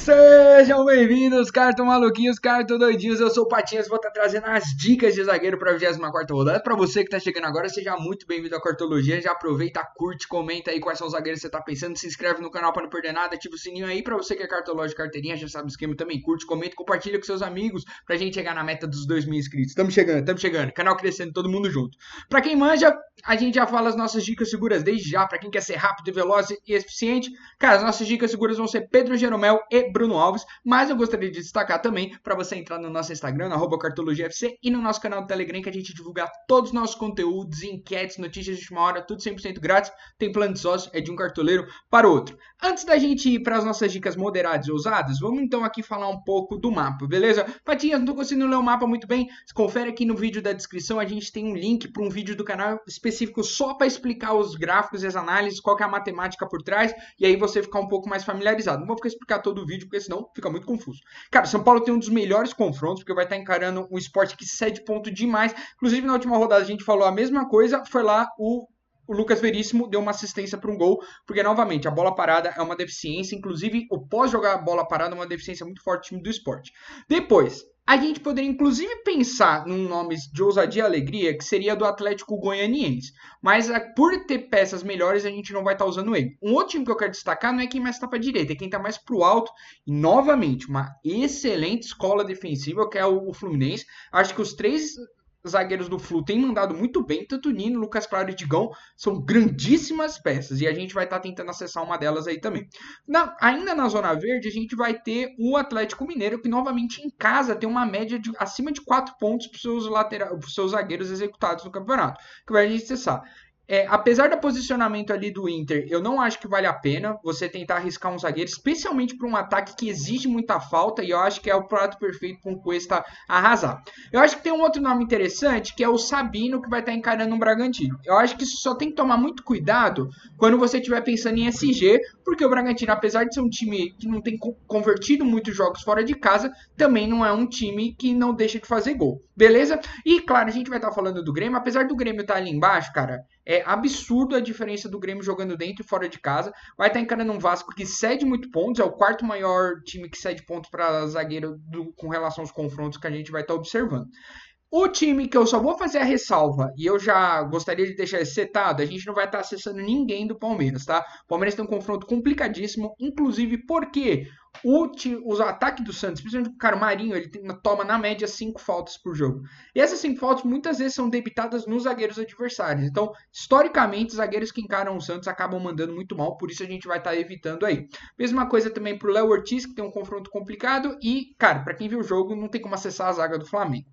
Sejam bem-vindos, cartão maluquinhos, cartão doidinhos. Eu sou o Patinhas, vou estar trazendo as dicas de zagueiro para a 24ª rodada. Para você que está chegando agora, seja muito bem-vindo à Cartologia. Já aproveita, curte, comenta aí quais são os zagueiros que você está pensando. Se inscreve no canal para não perder nada, ativa o sininho aí. Para você que é cartológico, carteirinha, já sabe o esquema também. Curte, comenta, compartilha com seus amigos para a gente chegar na meta dos 2.000 inscritos. Estamos chegando. Canal crescendo, todo mundo junto. Para quem manja, a gente já fala as nossas dicas seguras desde já. Para quem quer ser rápido, veloz e eficiente, cara, as nossas dicas seguras vão ser Pedro Jeromel e Bruno Alves. Mas eu gostaria de destacar também para você entrar no nosso Instagram, @cartologiafc, e no nosso canal do Telegram, que a gente divulga todos os nossos conteúdos, enquetes, notícias de última hora, tudo 100% grátis. Tem plano de sócio, é de um cartoleiro para outro. Antes da gente ir para as nossas dicas moderadas e ousadas, vamos então aqui falar um pouco do mapa, beleza? Patinhas, não tô conseguindo ler o mapa muito bem. Confere aqui no vídeo da descrição, a gente tem um link para um vídeo do canal específico só para explicar os gráficos e as análises, qual que é a matemática por trás, e aí você ficar um pouco mais familiarizado. Não vou ficar explicar todo o vídeo, porque senão fica muito confuso. Cara, São Paulo tem um dos melhores confrontos, porque vai estar encarando um esporte que cede ponto demais. Inclusive, na última rodada a gente falou a mesma coisa, foi lá o Lucas Veríssimo deu uma assistência para um gol, porque, novamente, a bola parada é uma deficiência, inclusive o pós-jogar a bola parada é uma deficiência muito forte do time do esporte. Depois, a gente poderia, inclusive, pensar num nome de ousadia e alegria, que seria do Atlético Goianiense. Mas, por ter peças melhores, a gente não vai estar usando ele. Um outro time que eu quero destacar não é quem mais está para a direita, é quem está mais para o alto. E, novamente, uma excelente escola defensiva, que é o Fluminense. Acho que os três zagueiros do Flu têm mandado muito bem, tanto o Nino, Lucas Claro e Digão são grandíssimas peças, e a gente vai estar tentando acessar uma delas aí também. Ainda na Zona Verde, a gente vai ter o Atlético Mineiro, que novamente em casa tem uma média de acima de 4 pontos para os seus zagueiros executados no campeonato, que vai a gente acessar. Apesar do posicionamento ali do Inter, eu não acho que vale a pena você tentar arriscar um zagueiro, especialmente para um ataque que exige muita falta, e eu acho que é o prato perfeito para um Cuesta arrasar. Eu acho que tem um outro nome interessante, que é o Sabino, que vai estar encarando um Bragantino. Eu acho que só tem que tomar muito cuidado quando você estiver pensando em SG, porque o Bragantino, apesar de ser um time que não tem convertido muitos jogos fora de casa, também não é um time que não deixa de fazer gol, beleza? E, claro, a gente vai estar falando do Grêmio, apesar do Grêmio estar ali embaixo, cara, é absurdo a diferença do Grêmio jogando dentro e fora de casa. Vai estar encarando um Vasco que cede muito pontos. É o quarto maior time que cede pontos para zagueiro com relação aos confrontos que a gente vai estar observando. O time que eu só vou fazer a ressalva, e eu já gostaria de deixar esse setado, a gente não vai estar acessando ninguém do Palmeiras, tá? O Palmeiras tem um confronto complicadíssimo, inclusive porque os ataques do Santos, principalmente o cara, o Marinho, ele toma na média 5 faltas por jogo. E essas 5 faltas muitas vezes são debitadas nos zagueiros adversários. Então, historicamente, os zagueiros que encaram o Santos acabam mandando muito mal, por isso a gente vai estar evitando aí. Mesma coisa também pro Léo Ortiz, que tem um confronto complicado, e, cara, para quem viu o jogo, não tem como acessar a zaga do Flamengo.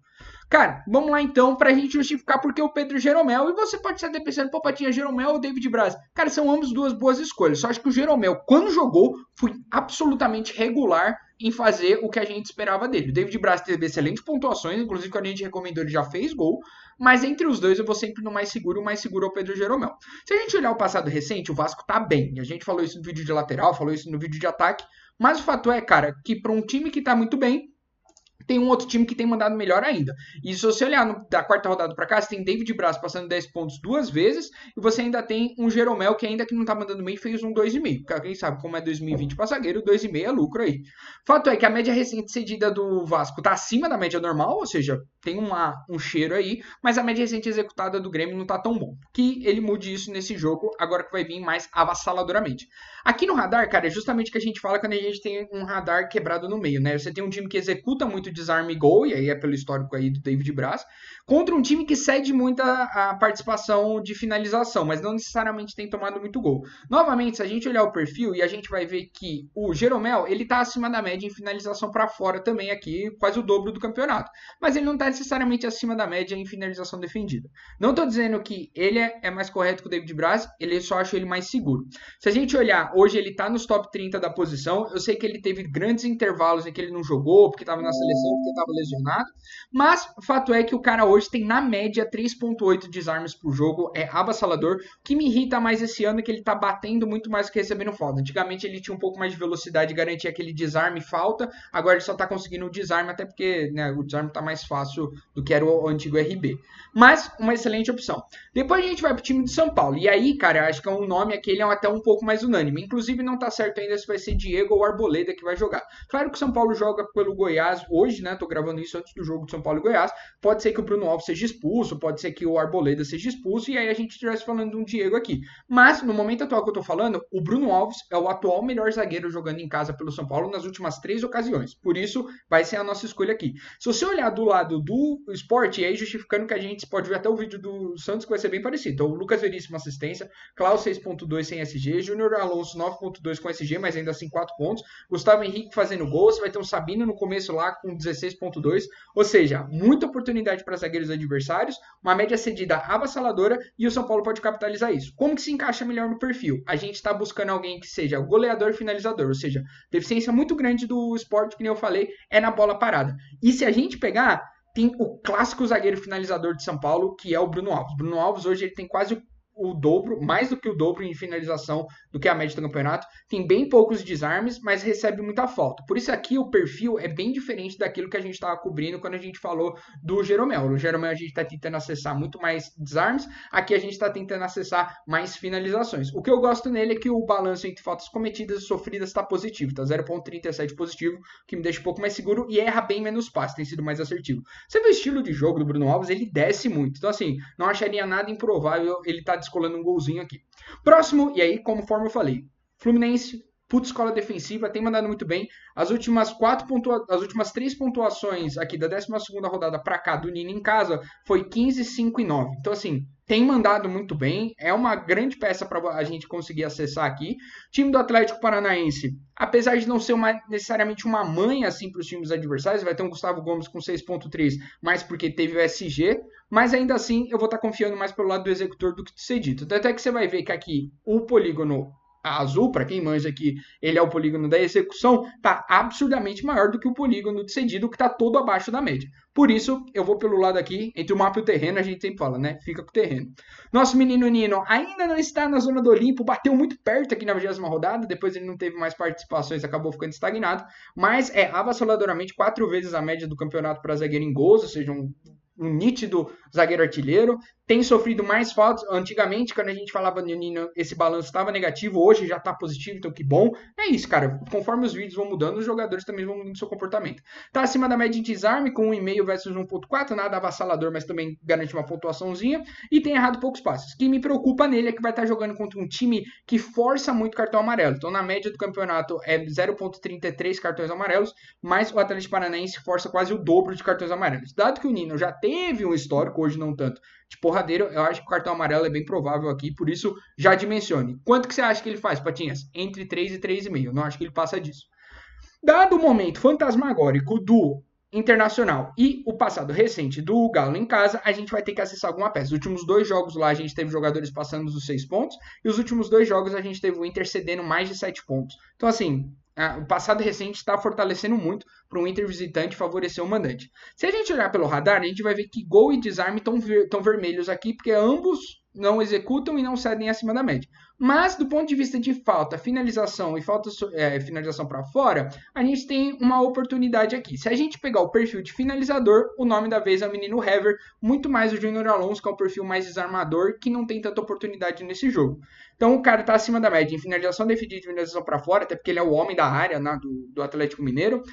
Cara, vamos lá então pra gente justificar porque o Pedro Jeromel, e você pode estar pensando, pô, Patinha, Jeromel ou David Braz? Cara, são ambos duas boas escolhas, só acho que o Jeromel, quando jogou, foi absolutamente regular em fazer o que a gente esperava dele. O David Braz teve excelentes pontuações, inclusive quando a gente recomendou ele já fez gol, mas entre os dois eu vou sempre no mais seguro, o mais seguro é o Pedro Jeromel. Se a gente olhar o passado recente, o Vasco tá bem, a gente falou isso no vídeo de lateral, falou isso no vídeo de ataque, mas o fato é, cara, que para um time que tá muito bem, tem um outro time que tem mandado melhor ainda. E se você olhar da quarta rodada para cá, você tem David Braz passando 10 pontos 2 vezes, e você ainda tem um Jeromel que ainda que não tá mandando bem, fez um 2,5. Porque quem sabe como é 2020 para zagueiro, 2,5 é lucro aí. Fato é que a média recente cedida do Vasco tá acima da média normal, ou seja, tem um cheiro aí, mas a média recente executada do Grêmio não tá tão bom. Que ele mude isso nesse jogo, agora que vai vir mais avassaladoramente. Aqui no radar, cara, é justamente o que a gente fala quando a gente tem um radar quebrado no meio, né? Você tem um time que executa muito desarme e gol, e aí é pelo histórico aí do David Braz, contra um time que cede muito a participação de finalização, mas não necessariamente tem tomado muito gol. Novamente, se a gente olhar o perfil, e a gente vai ver que o Jeromel, ele tá acima da média em finalização para fora também aqui, quase o dobro do campeonato. Mas ele não tá necessariamente acima da média em finalização defendida. Não tô dizendo que ele é mais correto que o David Braz, ele só acho ele mais seguro. Se a gente olhar, hoje ele tá nos top 30 da posição, eu sei que ele teve grandes intervalos em que ele não jogou, porque tava na seleção, porque estava lesionado, mas o fato é que o cara hoje tem na média 3,8 desarmes por jogo, é avassalador. O que me irrita mais esse ano é que ele tá batendo muito mais que recebendo falta. Antigamente ele tinha um pouco mais de velocidade e garantia aquele desarme e falta, agora ele só tá conseguindo o desarme, até porque, né, o desarme tá mais fácil espaço do que era o antigo RB. Mas uma excelente opção. Depois a gente vai pro time de São Paulo. E aí, cara, eu acho que é um nome aqui, ele é até um pouco mais unânime. Inclusive, não tá certo ainda se vai ser Diego ou Arboleda que vai jogar. Claro que o São Paulo joga pelo Goiás hoje, né? Tô gravando isso antes do jogo de São Paulo e Goiás. Pode ser que o Bruno Alves seja expulso, pode ser que o Arboleda seja expulso, e aí a gente estivesse falando de um Diego aqui. Mas, no momento atual que eu tô falando, o Bruno Alves é o atual melhor zagueiro jogando em casa pelo São Paulo nas últimas 3 ocasiões. Por isso, vai ser a nossa escolha aqui. Se você olhar do lado do Sport, e aí justificando que a gente pode ver até o vídeo do Santos, que vai ser bem parecido. Então, o Lucas Veríssimo assistência, Klaus 6.2 sem SG, Júnior Alonso 9.2 com SG, mas ainda assim 4 pontos, Gustavo Henrique fazendo gol, você vai ter um Sabino no começo lá com 16.2, ou seja, muita oportunidade para zagueiros adversários, uma média cedida avassaladora, e o São Paulo pode capitalizar isso. Como que se encaixa melhor no perfil? A gente está buscando alguém que seja goleador finalizador, ou seja, deficiência muito grande do Sport, que nem eu falei, é na bola parada. E se a gente pegar, tem o clássico zagueiro finalizador de São Paulo, que é o Bruno Alves. Bruno Alves hoje ele tem quase o dobro, mais do que o dobro em finalização do que a média do campeonato. Tem bem poucos desarmes, mas recebe muita falta. Por isso aqui o perfil é bem diferente daquilo que a gente estava cobrindo quando a gente falou do Jeromel. O Jeromel a gente está tentando acessar muito mais desarmes, aqui a gente está tentando acessar mais finalizações. O que eu gosto nele é que o balanço entre faltas cometidas e sofridas está positivo, tá 0.37 positivo, que me deixa um pouco mais seguro e erra bem menos passe, tem sido mais assertivo. Você vê o estilo de jogo do Bruno Alves, ele desce muito. Então assim, não acharia nada improvável ele tá descolando um golzinho aqui. Próximo, e aí, conforme eu falei, Fluminense, puta escola defensiva, tem mandado muito bem. As últimas 3 pontuações aqui da 12ª rodada para cá do Nino em casa foi 15, 5 e 9. Então, assim, tem mandado muito bem. É uma grande peça para a gente conseguir acessar aqui. O time do Atlético Paranaense, apesar de não ser necessariamente uma manha assim, para os times adversários, vai ter um Gustavo Gomes com 6.3, mais porque teve o SG. Mas ainda assim, eu vou estar confiando mais pelo lado do executor do que de ser dito. Até que você vai ver que aqui o polígono azul, para quem manja aqui, ele é o polígono da execução, tá absurdamente maior do que o polígono de cedido, que tá todo abaixo da média. Por isso, eu vou pelo lado aqui, entre o mapa e o terreno, a gente sempre fala, né? Fica com o terreno. Nosso menino Nino ainda não está na zona do Olimpo, bateu muito perto aqui na 20ª rodada, depois ele não teve mais participações, acabou ficando estagnado, mas é avassaladoramente 4 vezes a média do campeonato para zagueiro em gols, ou seja, um nítido zagueiro artilheiro, tem sofrido mais faltas. Antigamente, quando a gente falava de Nino, esse balanço estava negativo, hoje já está positivo, então que bom. É isso, cara. Conforme os vídeos vão mudando, os jogadores também vão mudando seu comportamento. Tá acima da média de desarme, com 1,5 versus 1,4, nada avassalador, mas também garante uma pontuaçãozinha, e tem errado poucos passes. O que me preocupa nele é que vai estar jogando contra um time que força muito cartão amarelo. Então, na média do campeonato é 0,33 cartões amarelos, mas o Atlético Paranaense força quase o dobro de cartões amarelos. Dado que o Nino já teve um histórico, hoje não tanto, de porradeiro, eu acho que o cartão amarelo é bem provável aqui, por isso já dimensione. Quanto que você acha que ele faz, Patinhas? Entre 3 e 3,5. Não acho que ele passa disso. Dado o momento fantasmagórico do Internacional e o passado recente do Galo em casa, a gente vai ter que acessar alguma peça. Os últimos 2 jogos lá a gente teve jogadores passando dos 6 pontos, e os últimos 2 jogos a gente teve o Inter cedendo mais de 7 pontos. Então assim, o passado recente está fortalecendo muito para um Inter visitante favorecer o mandante. Se a gente olhar pelo radar, a gente vai ver que gol e desarme estão vermelhos aqui, porque ambos não executam e não cedem acima da média. Mas, do ponto de vista de falta, finalização e finalização para fora, a gente tem uma oportunidade aqui. Se a gente pegar o perfil de finalizador, o nome da vez é o menino Hever, muito mais o Júnior Alonso, que é um perfil mais desarmador, que não tem tanta oportunidade nesse jogo. Então, o cara está acima da média em finalização definida e finalização para fora, até porque ele é o homem da área, né, do Atlético Mineiro.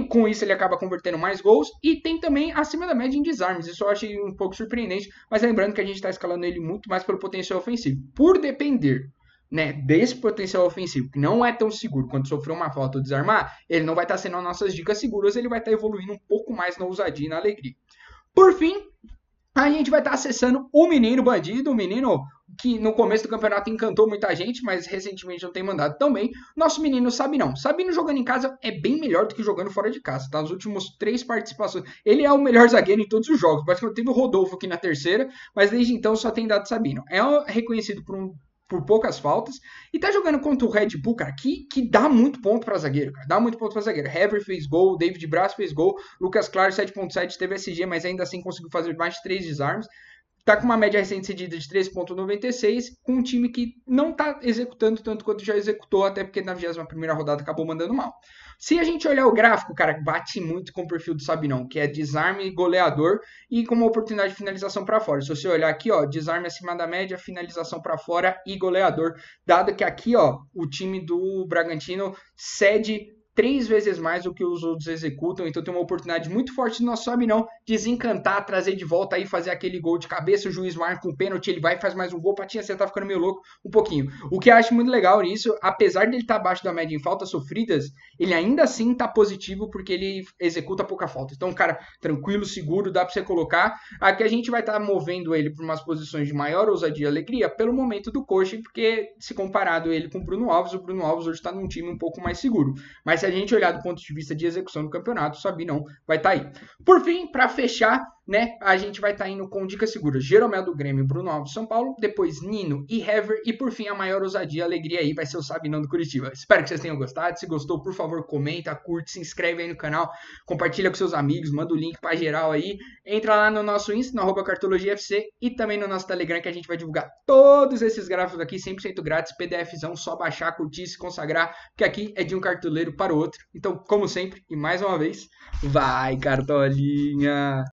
Com isso, ele acaba convertendo mais gols, e tem também acima da média em desarmes. Isso eu achei um pouco surpreendente, mas lembrando que a gente está escalando ele muito mais pelo potencial ofensivo. Por depender, né, desse potencial ofensivo, que não é tão seguro quando sofrer uma falta ou desarmar, ele não vai estar sendo as nossas dicas seguras, ele vai estar evoluindo um pouco mais na ousadia e na alegria. Por fim, a gente vai estar acessando o menino bandido, o menino que no começo do campeonato encantou muita gente, mas recentemente não tem mandado tão bem. Nosso menino Sabinão. Sabino jogando em casa é bem melhor do que jogando fora de casa, tá? Nos últimos 3 participações, ele é o melhor zagueiro em todos os jogos. Basicamente teve o Rodolfo aqui na terceira, mas desde então só tem dado Sabino. É reconhecido por poucas faltas, e tá jogando contra o Red Bull, cara, que dá muito ponto pra zagueiro, cara, dá muito ponto pra zagueiro. Hever fez gol, David Braz fez gol, Lucas Claro 7.7 teve SG, mas ainda assim conseguiu fazer mais de 3 desarmes. Tá com uma média recente cedida de 3,96, com um time que não tá executando tanto quanto já executou, até porque na 21ª rodada acabou mandando mal. Se a gente olhar o gráfico, cara, bate muito com o perfil do Sabinão, que é desarme goleador e com uma oportunidade de finalização para fora. Se você olhar aqui, ó, desarme acima da média, finalização para fora e goleador, dado que aqui, ó, o time do Bragantino cede 3 vezes mais do que os outros executam, então tem uma oportunidade muito forte do nosso Sabinão desencantar, trazer de volta aí, fazer aquele gol de cabeça, o juiz marca um pênalti, ele vai e faz mais um gol, Patinha, você tá ficando meio louco um pouquinho. O que eu acho muito legal nisso, apesar dele estar abaixo da média em faltas sofridas, ele ainda assim tá positivo porque ele executa pouca falta. Então, cara, tranquilo, seguro, dá pra você colocar. Aqui a gente vai estar movendo ele para umas posições de maior ousadia e alegria pelo momento do coach, porque se comparado ele com o Bruno Alves hoje tá num time um pouco mais seguro. Mas se a gente olhar do ponto de vista de execução do campeonato, o Sabinão vai estar aí. Por fim, para fechar, né, a gente vai estar indo com dicas seguras. Jeromel do Grêmio, Bruno Alves do São Paulo, depois Nino e Hever, e por fim a maior ousadia e alegria aí vai ser o Sabinão do Curitiba. Espero que vocês tenham gostado. Se gostou, por favor, comenta, curte, se inscreve aí no canal, compartilha com seus amigos, manda o link para geral aí. Entra lá no nosso Insta, no @cartologiafc, e também no nosso Telegram, que a gente vai divulgar todos esses gráficos aqui 100% grátis, PDFzão, só baixar, curtir, se consagrar, porque aqui é de um cartoleiro para o outro. Então, como sempre, e mais uma vez, vai, Cartolinha!